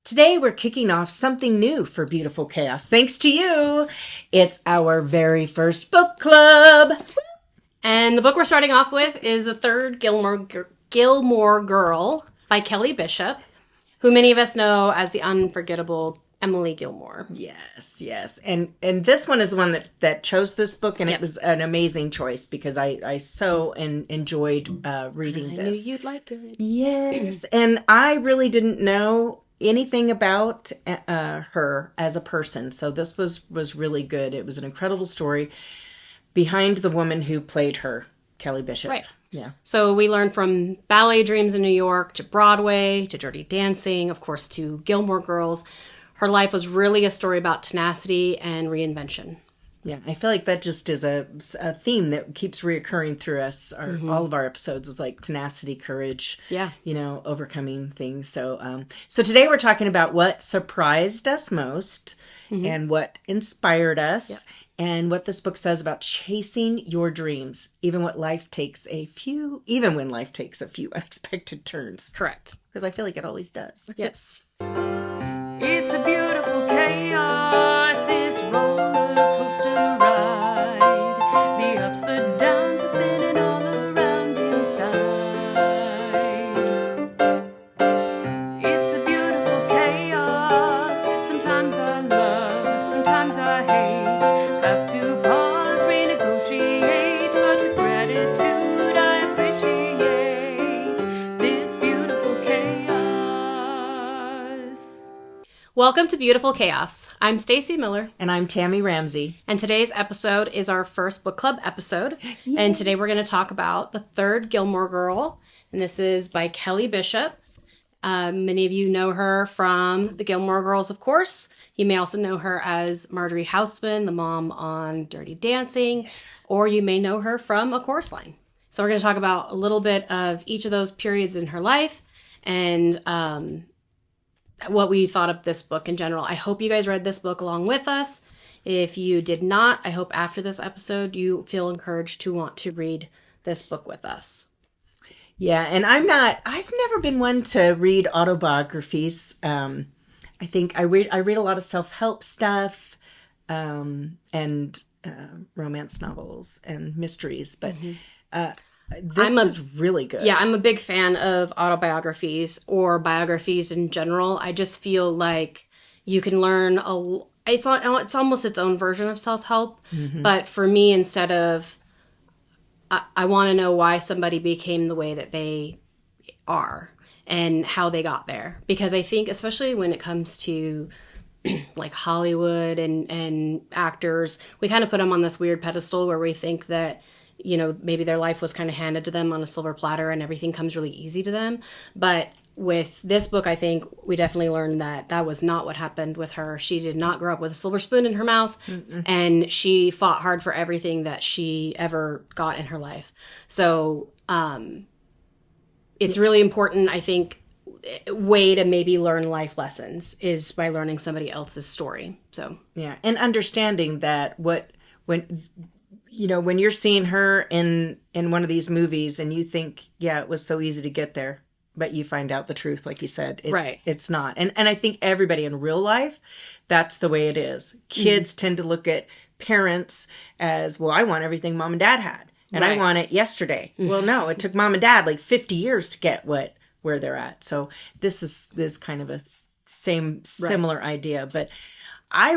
Today we're kicking off something new for Beautiful Chaos. Thanks to you. It's our very first book club. And the book we're starting off with is The Third Gilmore Girl by Kelly Bishop, who many of us know as the unforgettable Emily Gilmore. Yes. And this one is the one that chose this book, and It was an amazing choice because I so enjoyed reading this. I knew you'd like it. Yes, and I really didn't know anything about her as a person, so this was really good. It was an incredible story behind the woman who played her, Kelly Bishop. Right. Yeah. So we learned from ballet dreams in New York to Broadway to Dirty Dancing, of course, to Gilmore Girls. Her life was really a story about tenacity and reinvention. Yeah, I feel like that just is a theme that keeps reoccurring through us. All of our episodes is like tenacity, courage, overcoming things. So today we're talking about what surprised us most and what inspired us and what this book says about chasing your dreams, even when life takes a few unexpected turns. Correct. Because I feel like it always does. Yes. It's a beautiful chaos, this roller coaster ride. The ups, the downs are spinning all around inside. It's a beautiful chaos. Sometimes I love, sometimes I hate. Have to pause, renegotiate, but with gratitude I appreciate this beautiful chaos. Welcome to Beautiful Chaos. I'm Staci Miller. And I'm Tammy Ramsey. And today's episode is our first book club episode. Yay. And today we're going to talk about The Third Gilmore Girl. And this is by Kelly Bishop. Many of you know her from The Gilmore Girls, of course. You may also know her as Marjorie Houseman, the mom on Dirty Dancing. Or you may know her from A Chorus Line. So we're going to talk about a little bit of each of those periods in her life and what we thought of this book in general. I hope you guys read this book along with us. If you did not, I hope after this episode you feel encouraged to want to read this book with us. Yeah, and I've never been one to read autobiographies. I think I read a lot of self-help stuff and romance novels and mysteries, but this was really good. Yeah, I'm a big fan of autobiographies or biographies in general. I just feel like you can learn it's almost its own version of self-help. But for me, instead of I want to know why somebody became the way that they are and how they got there. Because I think, especially when it comes to like Hollywood and actors, we kind of put them on this weird pedestal where we think that, you know, maybe their life was kind of handed to them on a silver platter and everything comes really easy to them. But with this book, I think we definitely learned that was not what happened with her. She did not grow up with a silver spoon in her mouth, and she fought hard for everything that she ever got in her life. So it's really important, I think, way to maybe learn life lessons is by learning somebody else's story. So yeah, and understanding that when you're seeing her in one of these movies and you think, yeah, it was so easy to get there, but you find out the truth, like you said. It's not. And I think everybody in real life, that's the way it is. Kids tend to look at parents as, well, I want everything mom and dad had. And I want it yesterday. Well, no, it took mom and dad like 50 years to get where they're at. So this is kind of a similar idea. But I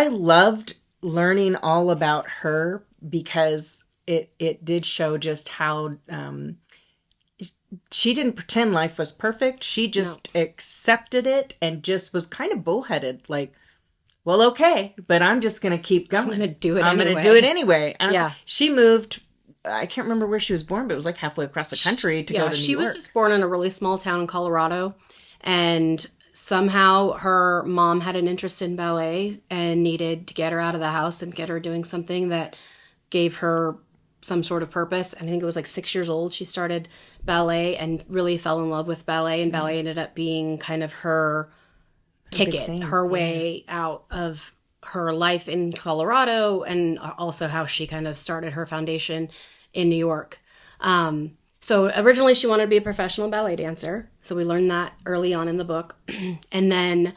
loved learning all about her because it did show just how she didn't pretend life was perfect. She just accepted it and just was kind of bullheaded, like, well, okay, but I'm just going to keep going. I'm going to do it anyway. And she moved, I can't remember where she was born, but it was like halfway across the country to go to New York. She was born in a really small town in Colorado, and somehow her mom had an interest in ballet and needed to get her out of the house and get her doing something that gave her some sort of purpose. And I think it was like 6 years old she started ballet and really fell in love with ballet, and ballet ended up being kind of her ticket, her way out of her life in Colorado, and also how she kind of started her foundation in New York. So originally she wanted to be a professional ballet dancer. So we learned that early on in the book. And then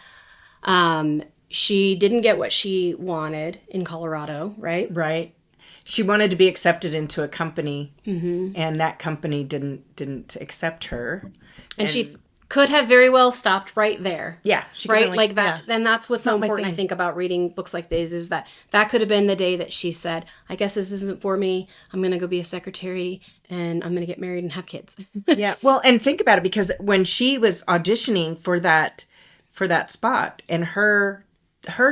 she didn't get what she wanted in Colorado, right? Right. She wanted to be accepted into a company, and that company didn't accept her. And she could have very well stopped right there. Yeah. She right? could Like that. Yeah. And that's what's so important, I think, about reading books like these is that could have been the day that she said, I guess this isn't for me. I'm going to go be a secretary and I'm going to get married and have kids. Yeah. Well, and think about it, because when she was auditioning for that spot, and her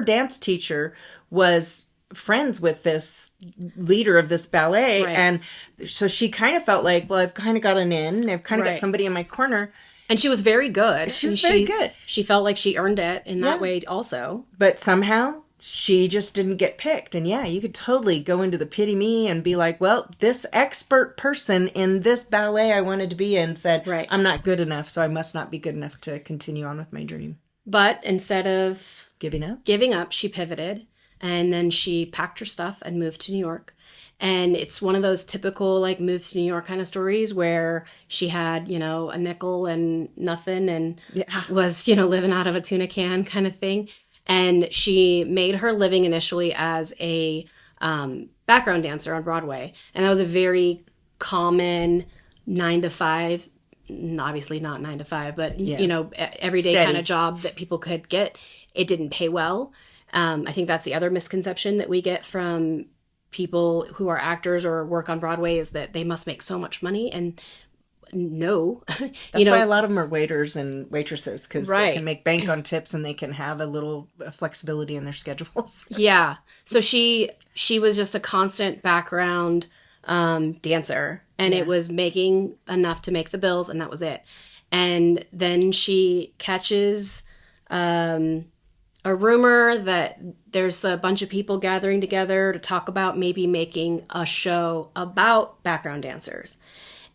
dance teacher was friends with this leader of this ballet. Right. And so she kind of felt like, well, I've kind of got an in. I've kind of got somebody in my corner. And she was very good. She was very good. She felt like she earned it in that way also. But somehow she just didn't get picked. And yeah, you could totally go into the pity me and be like, well, this expert person in this ballet I wanted to be in said, I'm not good enough, so I must not be good enough to continue on with my dream. But instead of giving up, she pivoted. And then she packed her stuff and moved to New York. And it's one of those typical, like, move to New York kind of stories where she had, you know, a nickel and nothing and was, you know, living out of a tuna can kind of thing. And she made her living initially as a background dancer on Broadway. And that was a very common 9-to-5, obviously not 9-to-5, but, you know, everyday kind of job that people could get. It didn't pay well. I think that's the other misconception that we get from people who are actors or work on Broadway is that they must make so much money. And no. That's why a lot of them are waiters and waitresses, because they can make bank on tips and they can have a little flexibility in their schedules. Yeah. So she was just a constant background dancer, and it was making enough to make the bills, and that was it. And then she catches a rumor that there's a bunch of people gathering together to talk about maybe making a show about background dancers.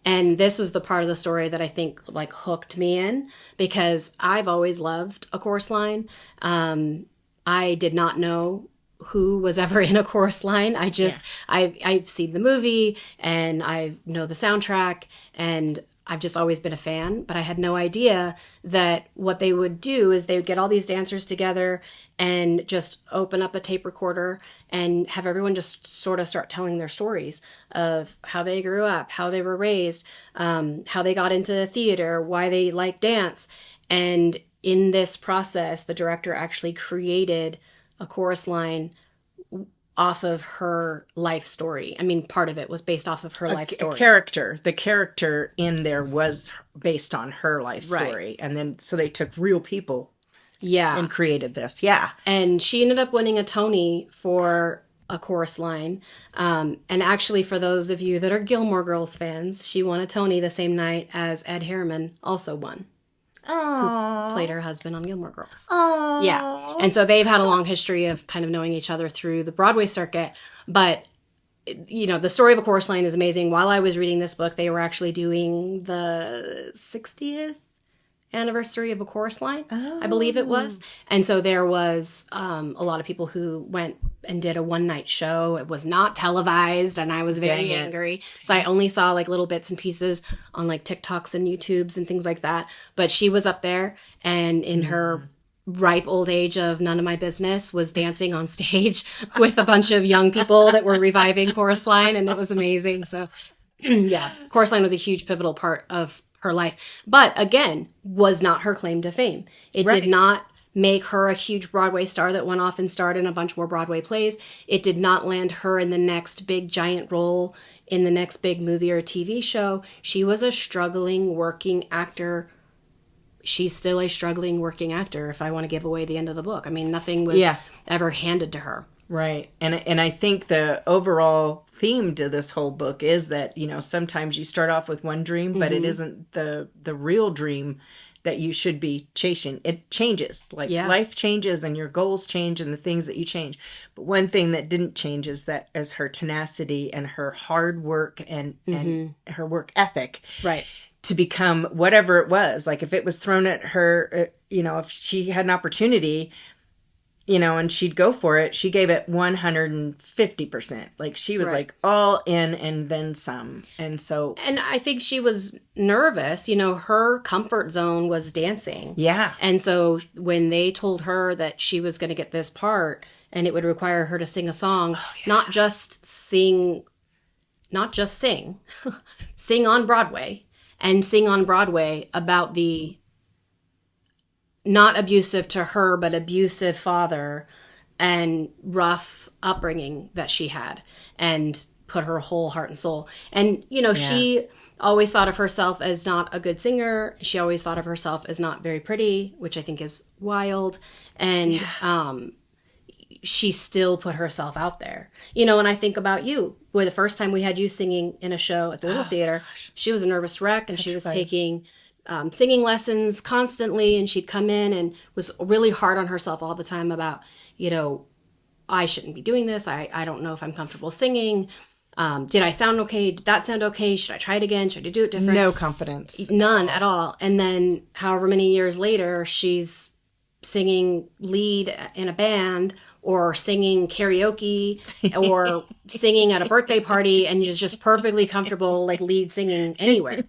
And this was the part of the story that I think like hooked me in, because I've always loved A Chorus Line. I did not know who was ever in A Chorus Line. I've seen the movie and I know the soundtrack, and I've just always been a fan, but I had no idea that what they would do is they would get all these dancers together and just open up a tape recorder and have everyone just sort of start telling their stories of how they grew up, how they were raised, how they got into theater, why they like dance. And in this process, the director actually created A Chorus Line off of her life story. I mean, part of it was based off of her life story. The character in there was based on her life story. And then, so they took real people and created this. Yeah. And she ended up winning a Tony for A Chorus Line. And actually, for those of you that are Gilmore Girls fans, she won a Tony the same night as Ed Harriman also won. Aww. Who played her husband on Gilmore Girls. Aww. Yeah. And so they've had a long history of kind of knowing each other through the Broadway circuit. But, you know, the story of A Chorus Line is amazing. While I was reading this book, they were actually doing the 60th anniversary of A Chorus Line, I believe it was. And so there was a lot of people who went and did a one-night show. It was not televised, and I was very angry. So I only saw like little bits and pieces on like TikToks and YouTubes and things like that. But she was up there, and in her ripe old age of none of my business was dancing on stage with a bunch of young people that were reviving Chorus Line, and it was amazing. So yeah, Chorus Line was a huge pivotal part of her life, but again, was not her claim to fame. It did not make her a huge Broadway star that went off and starred in a bunch more Broadway plays. It did not land her in the next big giant role in the next big movie or TV show. She was a struggling working actor. She's still a struggling working actor, if I want to give away the end of the book. I mean, nothing was ever handed to her. Right. And I think the overall theme to this whole book is that, you know, sometimes you start off with one dream, but it isn't the real dream that you should be chasing. It changes. Like life changes and your goals change and the things that you change. But one thing that didn't change is her tenacity and her hard work and her work ethic. Right. To become whatever it was. Like if it was thrown at her, you know, if she had an opportunity, and she'd go for it. She gave it 150%. Like she was like all in and then some. And so. And I think she was nervous. Her comfort zone was dancing. Yeah. And so when they told her that she was going to get this part and it would require her to sing a song, not just sing, sing on Broadway and sing on Broadway about the not abusive to her, but abusive father and rough upbringing that she had, and put her whole heart and soul. And, she always thought of herself as not a good singer. She always thought of herself as not very pretty, which I think is wild. And she still put herself out there. And I think about you. Where the first time we had you singing in a show at the Little Theater, she was a nervous wreck, and she was taking singing lessons constantly, and she'd come in and was really hard on herself all the time about, I shouldn't be doing this. I don't know if I'm comfortable singing. Did I sound okay? Did that sound okay? Should I try it again? Should I do it different? No confidence. None at all. And then however many years later, she's singing lead in a band or singing karaoke or singing at a birthday party, and is just perfectly comfortable like lead singing anywhere.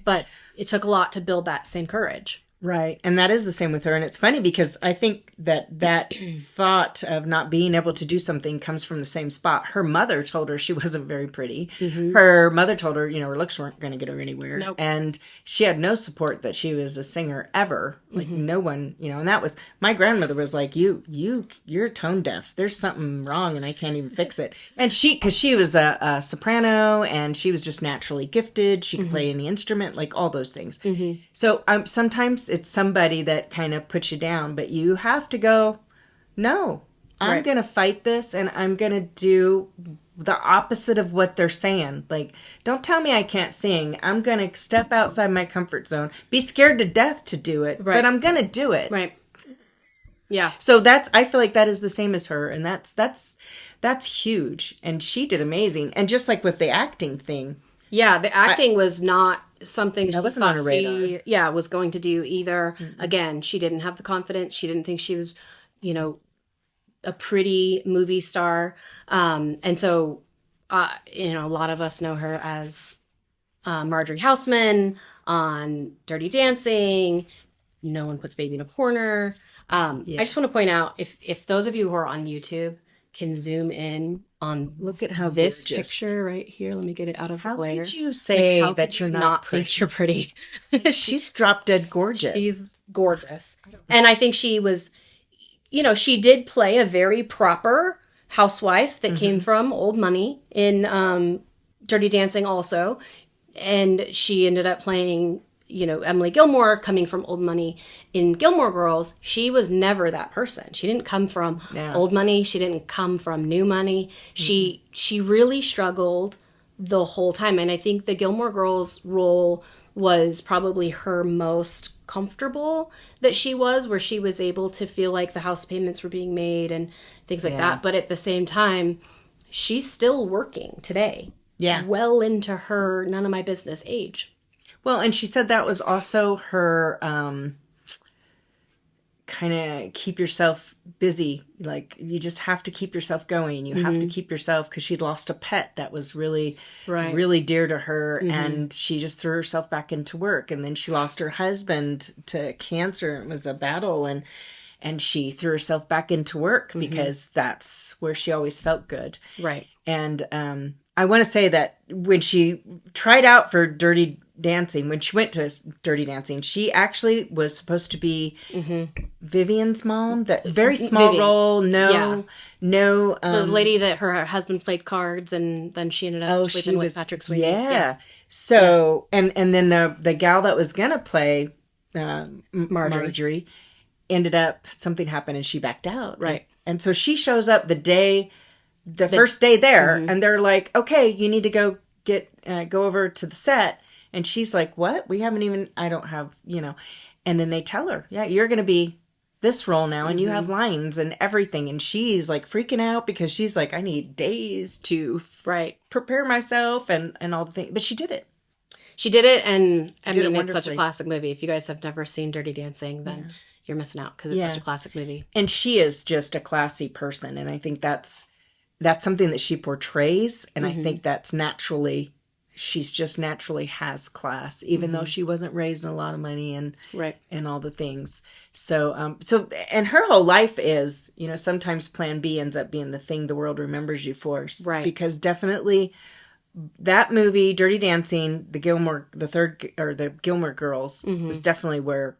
But it took a lot to build that same courage. Right. And that is the same with her. And it's funny because I think that thought of not being able to do something comes from the same spot. Her mother told her she wasn't very pretty. Mm-hmm. Her mother told her, her looks weren't going to get her anywhere. Nope. And she had no support that she was a singer ever. Like no one, and that was, my grandmother was like, you're tone deaf. There's something wrong and I can't even fix it. And because she was a soprano and she was just naturally gifted. She could play any instrument, like all those things. Mm-hmm. So sometimes it's somebody that kind of puts you down, but you have to go, no, I'm going to fight this and I'm going to do the opposite of what they're saying. Like, don't tell me I can't sing. I'm going to step outside my comfort zone, be scared to death to do it, but I'm going to do it. Right. Yeah. So I feel like that is the same as her. And that's huge. And she did amazing. And just like with the acting thing. Yeah. The acting was not something that wasn't on her radar. Was going to do either. Mm-hmm. Again, she didn't have the confidence. She didn't think she was, a pretty movie star. And so, a lot of us know her as Marjorie Houseman on Dirty Dancing. No One Puts Baby in a Corner. I just want to point out, if those of you who are on YouTube can zoom in on, look at how this gorgeous. Picture right here. Let me get it out of how glare. How did you say that you're not pretty? Think you're pretty? She's drop dead gorgeous. She's gorgeous. And I think she was, she did play a very proper housewife that came from old money in Dirty Dancing also. And she ended up playing, Emily Gilmore, coming from old money in Gilmore Girls. She was never that person. She didn't come from old money. She didn't come from new money. She really struggled the whole time. And I think the Gilmore Girls role was probably her most comfortable that she was, where she was able to feel like the house payments were being made and things like that. But at the same time, she's still working today. Yeah. Well into her none of my business age. Well, and she said that was also her kind of keep yourself busy. Like, you just have to keep yourself going. You have to keep yourself, because she'd lost a pet that was really, really dear to her. And she just threw herself back into work. And then she lost her husband to cancer. It was a battle. And she threw herself back into work because that's where she always felt good. Right. And I want to say that when she tried out for Dirty Dancing, when she went to Dirty Dancing, she actually was supposed to be Vivian's mom. That very small role. No. The lady that her husband played cards, and then she ended up sleeping with Patrick Swayze. Yeah. So and then the gal that was gonna play Marjorie ended up, something happened and she backed out. Right. And so she shows up the first day there, and they're like, okay, you need to go over to the set. And she's like, what? We haven't even, I don't have, and then they tell her, yeah, you're going to be this role now, and you have lines and everything. And she's like freaking out because she's like, I need days to prepare myself and all the things. But she did it. She did it, and I Did it mean, it's such a wonderfully. classic movie. If you guys have never seen Dirty Dancing, then you're missing out because it's such a classic movie. And she is just a classy person, and I think that's something that she portrays, and I think that's naturally, she's just naturally has class, even though she wasn't raised in a lot of money and all the things. So and her whole life is, you know, sometimes Plan B ends up being the thing the world remembers you for, because definitely that movie, Dirty Dancing, the Gilmore Girls, was definitely where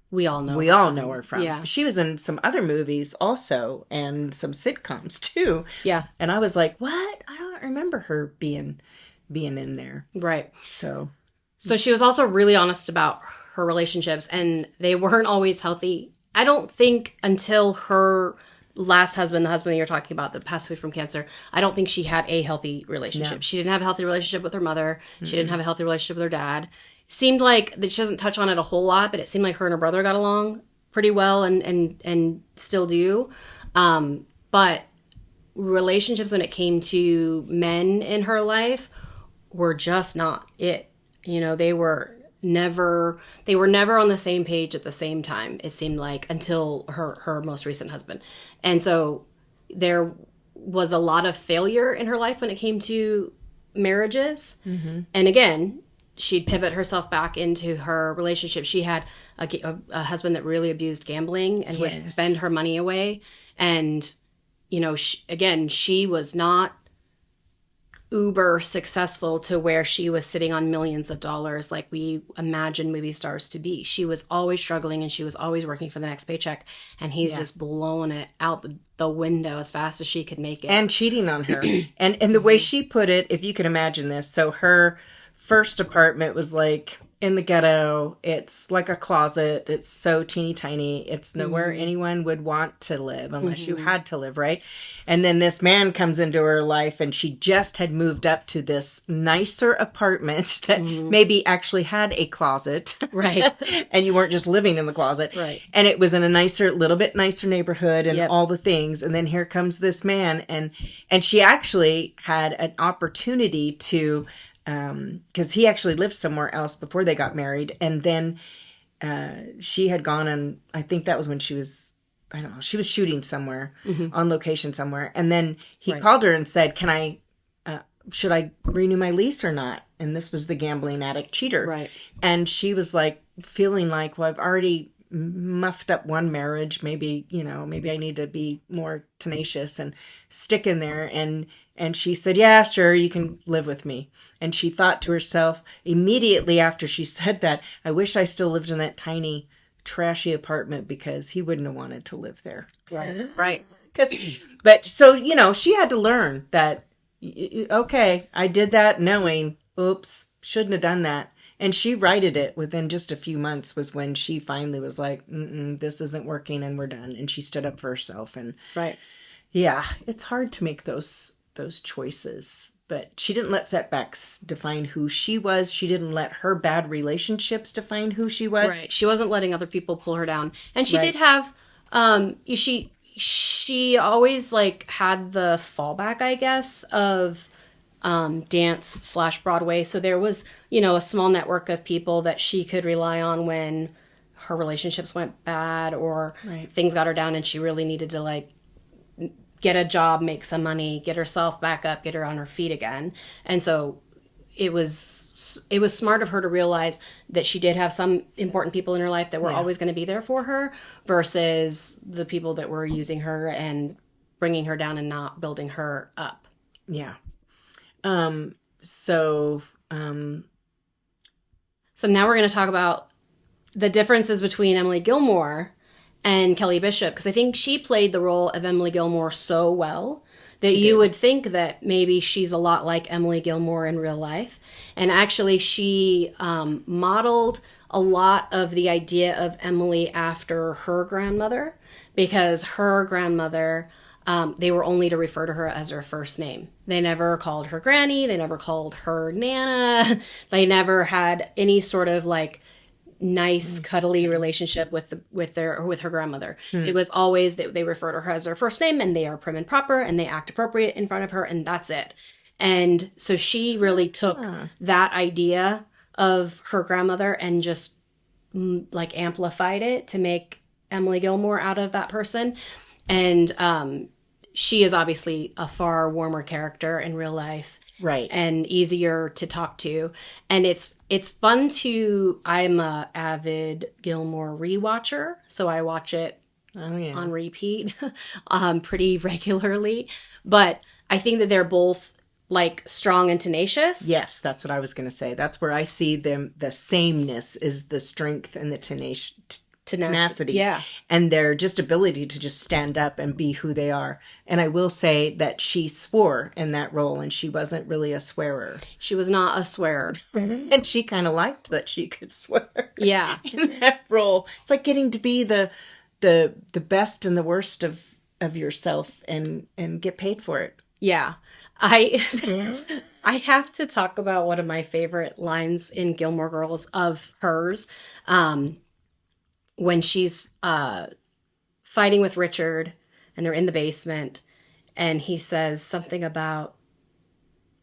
we all know her from. Yeah. She was in some other movies also, and some sitcoms too. Yeah. And I was like, what? I don't remember her being in there. Right. So she was also really honest about her relationships, and they weren't always healthy. I don't think until her last husband, the husband that you're talking about that passed away from cancer, I don't think she had a healthy relationship. No. She didn't have a healthy relationship with her mother. She didn't have a healthy relationship with her dad. Seemed like that she doesn't touch on it a whole lot, but it seemed like her and her brother got along pretty well and still do. But relationships when it came to men in her life were just not it. You know, they were never on the same page at the same time, it seemed like, until her most recent husband. And so there was a lot of failure in her life when it came to marriages. And again, she'd pivot herself back into her relationship. She had a husband that really abused gambling and would spend her money away. And, you know, she was not uber successful to where she was sitting on millions of dollars like we imagine movie stars to be. She was always struggling, and she was always working for the next paycheck, and he's just blowing it out the window as fast as she could make it. And cheating on her. and the way she put it, if you can imagine this, so her first apartment was like in the ghetto. It's like a closet. It's so teeny tiny. It's nowhere anyone would want to live unless you had to live, right? And then this man comes into her life, and she just had moved up to this nicer apartment that maybe actually had a closet. Right. And you weren't just living in the closet. Right. And it was in a little bit nicer neighborhood and all the things. And then here comes this man, and she actually had an opportunity to, because he actually lived somewhere else before they got married. And then she had gone, and I think that was when she was, I don't know, she was shooting somewhere, on location somewhere. And then he called her and said, should I renew my lease or not? And this was the gambling addict cheater. Right. And she was like, feeling like, well, I've already muffed up one marriage. Maybe I need to be more tenacious and stick in there. And she said, yeah, sure, you can live with me. And she thought to herself immediately after she said that, I wish I still lived in that tiny, trashy apartment, because he wouldn't have wanted to live there. Right. Right. But so, she had to learn that, okay, I did that knowing, oops, shouldn't have done that. And she righted it within just a few months, was when she finally was like, this isn't working and we're done. And she stood up for herself. And yeah, it's hard to make those choices. But she didn't let setbacks define who she was. She didn't let her bad relationships define who she was. Right. She wasn't letting other people pull her down. And she did have, she always like had the fallback, I guess, of dance / Broadway. So there was, a small network of people that she could rely on when her relationships went bad or things got her down and she really needed to like get a job, make some money, get herself back up, get her on her feet again. And so it was smart of her to realize that she did have some important people in her life that were always going to be there for her, versus the people that were using her and bringing her down and not building her up. Yeah. So now we're going to talk about the differences between Emily Gilmore and Kelly Bishop, because I think she played the role of Emily Gilmore so well that you would think that maybe she's a lot like Emily Gilmore in real life. And actually she modeled a lot of the idea of Emily after her grandmother, because her grandmother, they were only to refer to her as her first name. They never called her Granny. They never called her Nana. They never had any sort of like nice cuddly relationship with her grandmother. It was always that they refer to her as her first name, and they are prim and proper, and they act appropriate in front of her, and that's it. And so she really took that idea of her grandmother and just like amplified it to make Emily Gilmore out of that person. And she is obviously a far warmer character in real life. Right. And easier to talk to. And it's fun I'm a avid Gilmore rewatcher, so I watch it on repeat pretty regularly. But I think that they're both like strong and tenacious. Yes, that's what I was going to say. That's where I see them. The sameness is the strength and the tenacity. Yeah. And their just ability to just stand up and be who they are. And I will say that she swore in that role, and she wasn't really a swearer. She was not a swearer. And she kind of liked that she could swear. Yeah. In that role. It's like getting to be the best and the worst of yourself and get paid for it. Yeah. I have to talk about one of my favorite lines in Gilmore Girls of hers. When she's fighting with Richard and they're in the basement and he says something about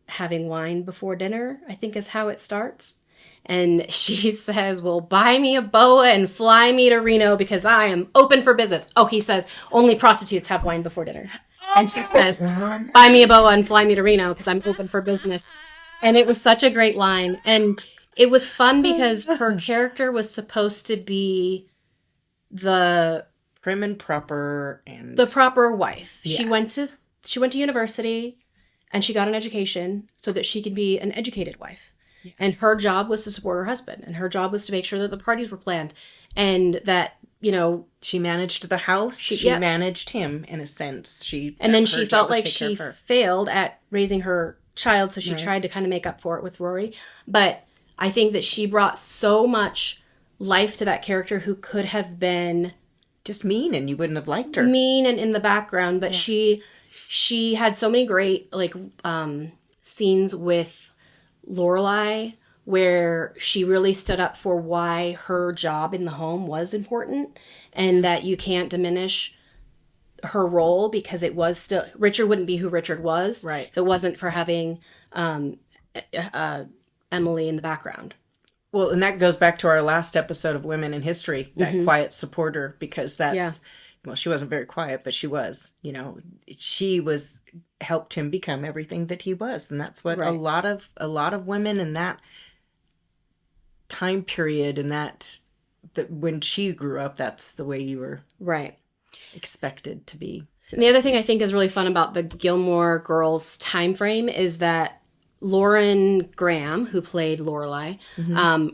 having wine before dinner, I think is how it starts. And she says, well, buy me a boa and fly me to Reno because I am open for business. Oh, he says, only prostitutes have wine before dinner. And she says, buy me a boa and fly me to Reno because I'm open for business. And it was such a great line. And it was fun because her character was supposed to be the prim and proper and the proper wife. Yes. She went to university and she got an education so that she could be an educated wife. Yes. And her job was to support her husband, and her job was to make sure that the parties were planned and that, you know, she managed the house. She managed him in a sense. And then she felt like she failed at raising her child, so she tried to kind of make up for it with Rory. But I think that she brought so much life to that character who could have been just mean and you wouldn't have liked her. Mean and in the background, but she had so many great scenes with Lorelai where she really stood up for why her job in the home was important and that you can't diminish her role because it was still Richard wouldn't be who Richard was if it wasn't for having Emily in the background. Well, and that goes back to our last episode of Women in History, that quiet supporter, because that's, well, she wasn't very quiet, but she was, you know, helped him become everything that he was. And that's what a lot of women in that time period and that when she grew up, that's the way you were expected to be. And the other thing I think is really fun about the Gilmore Girls time frame is that Lauren Graham, who played Lorelai,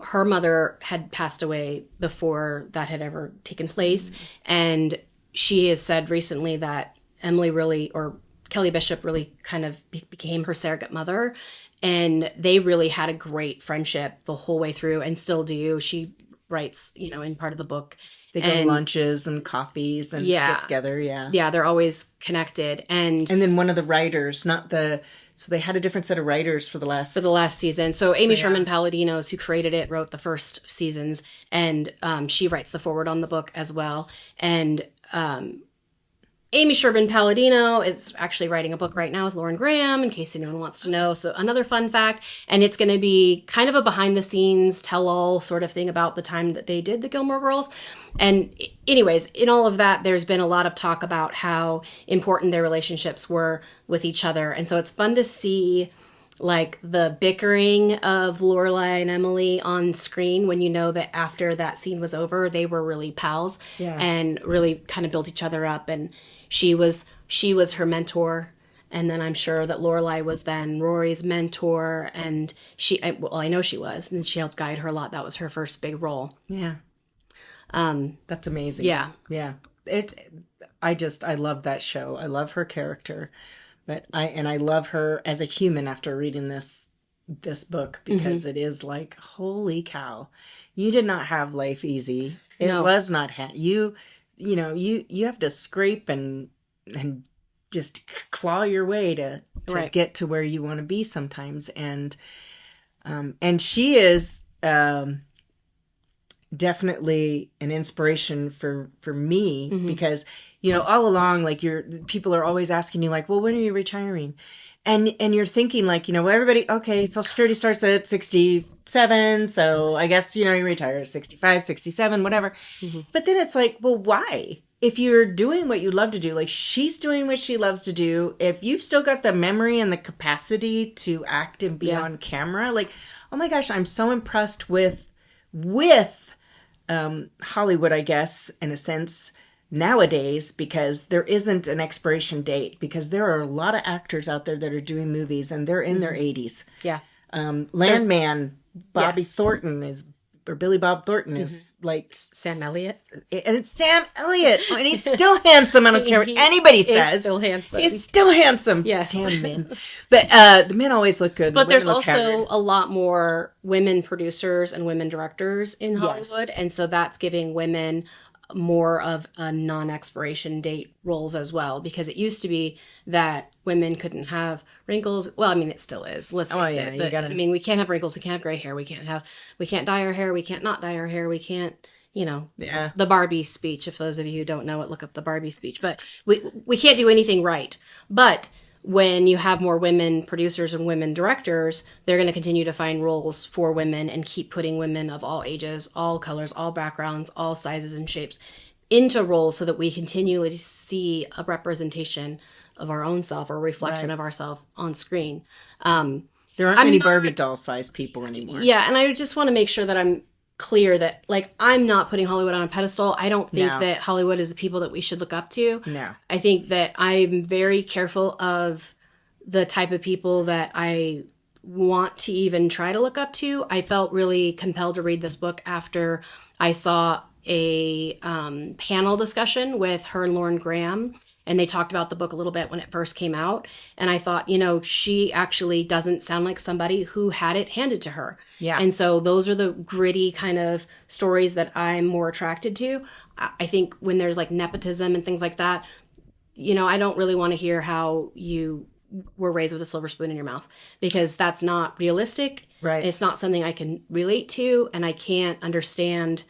her mother had passed away before that had ever taken place. And she has said recently that Emily really, or Kelly Bishop really kind of became her surrogate mother. And they really had a great friendship the whole way through and still do. She writes, you know, in part of the book. They go to lunches and coffees and get together. Yeah. Yeah, they're always connected. And then one of the writers, so they had a different set of writers for the last season. So Amy Sherman Palladino, who created it, wrote the first seasons, and she writes the foreword on the book as well. And Amy Sherman Palladino is actually writing a book right now with Lauren Graham, in case anyone wants to know. So another fun fact, and it's going to be kind of a behind-the-scenes tell-all sort of thing about the time that they did the Gilmore Girls. And anyways, in all of that, there's been a lot of talk about how important their relationships were with each other. And so it's fun to see like the bickering of Lorelai and Emily on screen when you know that after that scene was over, they were really pals and really kind of built each other up. And she was her mentor. And then I'm sure that Lorelai was then Rory's mentor. And I know she was, and she helped guide her a lot. That was her first big role. Yeah. That's amazing. Yeah. Yeah. I love that show. I love her character. But I love her as a human after reading this book, because it is like, holy cow, you did not have life easy. It was not you have to scrape and just claw your way to get to where you want to be sometimes. And she is definitely an inspiration for me because, all along, like people are always asking you like, well, when are you retiring? And you're thinking like, everybody, okay, Social Security starts at 67. So I guess, you retire at 65, 67, whatever. But then it's like, well, why? If you're doing what you love to do, like she's doing what she loves to do, if you've still got the memory and the capacity to act and be on camera, like, oh my gosh, I'm so impressed with Hollywood, I guess, in a sense, nowadays, because there isn't an expiration date, because there are a lot of actors out there that are doing movies and they're in their 80s. Yeah. Landman, Bobby Thornton or Billy Bob Thornton is like Sam Elliott. And it's Sam Elliott. And he's still handsome. I don't care what anybody says. He's still handsome. He's still handsome. Yes. Damn men. But the men always look good. But there's also a lot more women producers and women directors in Hollywood. And so that's giving women more of a non-expiration date roles as well, because it used to be that women couldn't have wrinkles. Well, I mean, it still is. Let's face it. But, I mean, we can't have wrinkles. We can't have gray hair. We can't dye our hair. We can't not dye our hair. We can't, the Barbie speech. If those of you who don't know it, look up the Barbie speech. But we can't do anything right. But when you have more women producers and women directors, they're going to continue to find roles for women and keep putting women of all ages, all colors, all backgrounds, all sizes and shapes into roles so that we continually see a representation of our own self or reflection of ourselves on screen. There aren't many Barbie doll-sized people anymore. Yeah, and I just want to make sure that I'm clear that, like, I'm not putting Hollywood on a pedestal. I don't think that Hollywood is the people that we should look up to. No. I think that I'm very careful of the type of people that I want to even try to look up to. I felt really compelled to read this book after I saw a panel discussion with her and Lauren Graham. And they talked about the book a little bit when it first came out. And I thought, she actually doesn't sound like somebody who had it handed to her. Yeah. And so those are the gritty kind of stories that I'm more attracted to. I think when there's like nepotism and things like that, I don't really want to hear how you were raised with a silver spoon in your mouth, because that's not realistic. Right. It's not something I can relate to. And I can't understand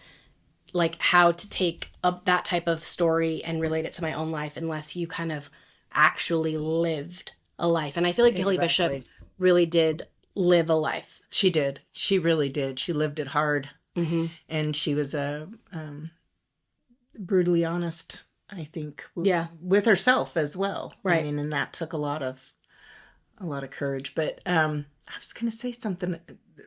like how to take that type of story and relate it to my own life unless you kind of actually lived a life. And I feel like Haley Bishop really did live a life. She did. She really did. She lived it hard. Mm-hmm. And she was brutally honest, I think, with herself as well. Right. I mean, and that took a lot of courage. But I was going to say something.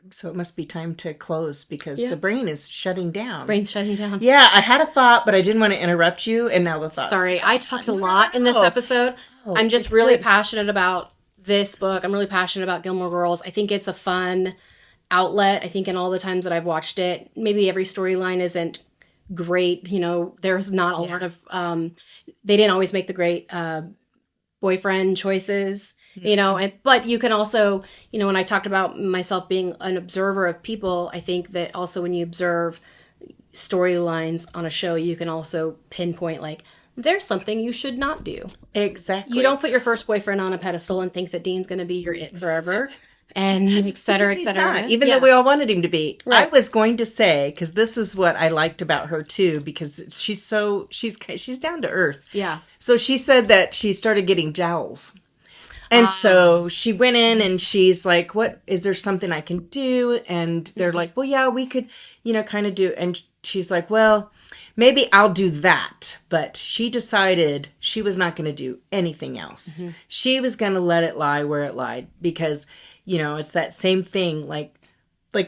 So it must be time to close because the brain is shutting down. Brain's shutting down. Yeah, I had a thought, but I didn't want to interrupt you. And now the thought. Sorry, I talked a lot in this episode. I'm just really passionate about this book. I'm really passionate about Gilmore Girls. I think it's a fun outlet. I think in all the times that I've watched it, maybe every storyline isn't great. There's not a lot of, they didn't always make the great boyfriend choices. But you can also, when I talked about myself being an observer of people, I think that also when you observe storylines on a show, you can also pinpoint like, there's something you should not do. Exactly. You don't put your first boyfriend on a pedestal and think that Dean's going to be your it forever. And et cetera, et cetera. Even though we all wanted him to be. Right. I was going to say, because this is what I liked about her too, because she's down to earth. Yeah. So she said that she started getting jowls. And so she went in and she's like, what, is there something I can do? And they're like, well, yeah, we could, kind of do. And she's like, well, maybe I'll do that. But she decided she was not going to do anything else. Mm-hmm. She was going to let it lie where it lied because, it's that same thing. Like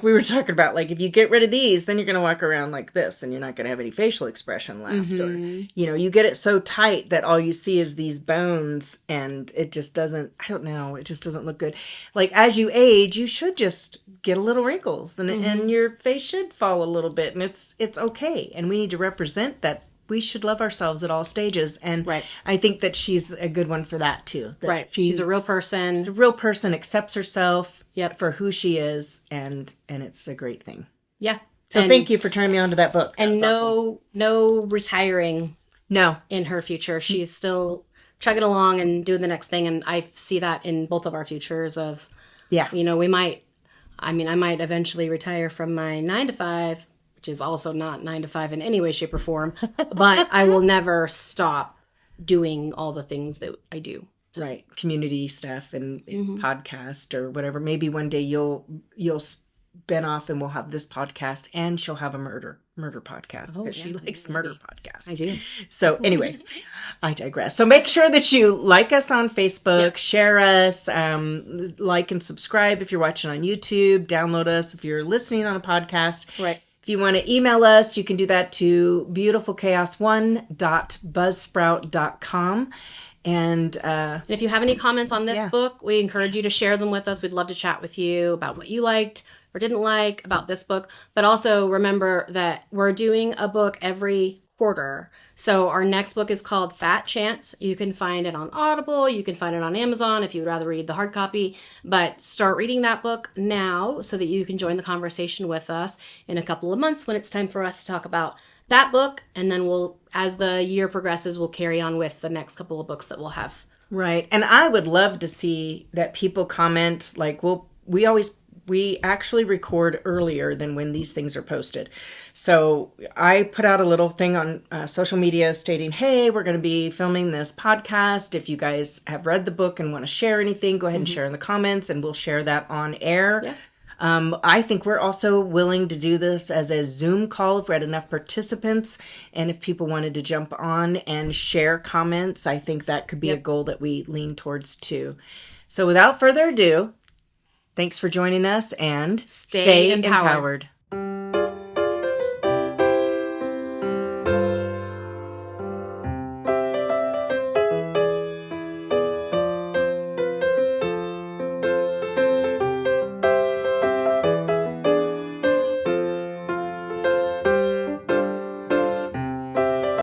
we were talking about, like if you get rid of these, then you're going to walk around like this and you're not going to have any facial expression left. Mm-hmm. Or, you get it so tight that all you see is these bones and it just doesn't, I don't know, it just doesn't look good. Like as you age, you should just get a little wrinkles and your face should fall a little bit and it's okay. And we need to represent that we should love ourselves at all stages. And I think that she's a good one for that too. That she's a real person. A real person, accepts herself for who she is, and it's a great thing. Yeah. So thank you for turning me on to that book. That and no retiring No. in her future. She's still chugging along and doing the next thing. And I see that in both of our futures of, yeah, we might, I might eventually retire from my 9 to 5 which is also not 9 to 5 in any way, shape, or form. But I will never stop doing all the things that I do. Right. Community stuff and podcast or whatever. Maybe one day you'll spin off and we'll have this podcast and she'll have a murder podcast because she likes murder podcasts. I do. So anyway, I digress. So make sure that you like us on Facebook, share us, like and subscribe if you're watching on YouTube, download us if you're listening on a podcast. Right. If you want to email us, you can do that to beautifulchaos1.buzzsprout.com. And if you have any comments on this book, we encourage you to share them with us. We'd love to chat with you about what you liked or didn't like about this book. But also remember that we're doing a book every quarter. So our next book is called Fat Chance. You can find it on Audible. You can find it on Amazon if you would rather read the hard copy. But start reading that book now so that you can join the conversation with us in a couple of months when it's time for us to talk about that book. And then we'll, as the year progresses, we'll carry on with the next couple of books that we'll have. Right. And I would love to see that people comment. Like, we actually record earlier than when these things are posted. So I put out a little thing on social media stating, hey, we're going to be filming this podcast. If you guys have read the book and want to share anything, go ahead and share in the comments and we'll share that on air. Yeah. I think we're also willing to do this as a Zoom call if we had enough participants. And if people wanted to jump on and share comments, I think that could be a goal that we lean towards too. So without further ado, thanks for joining us and stay empowered.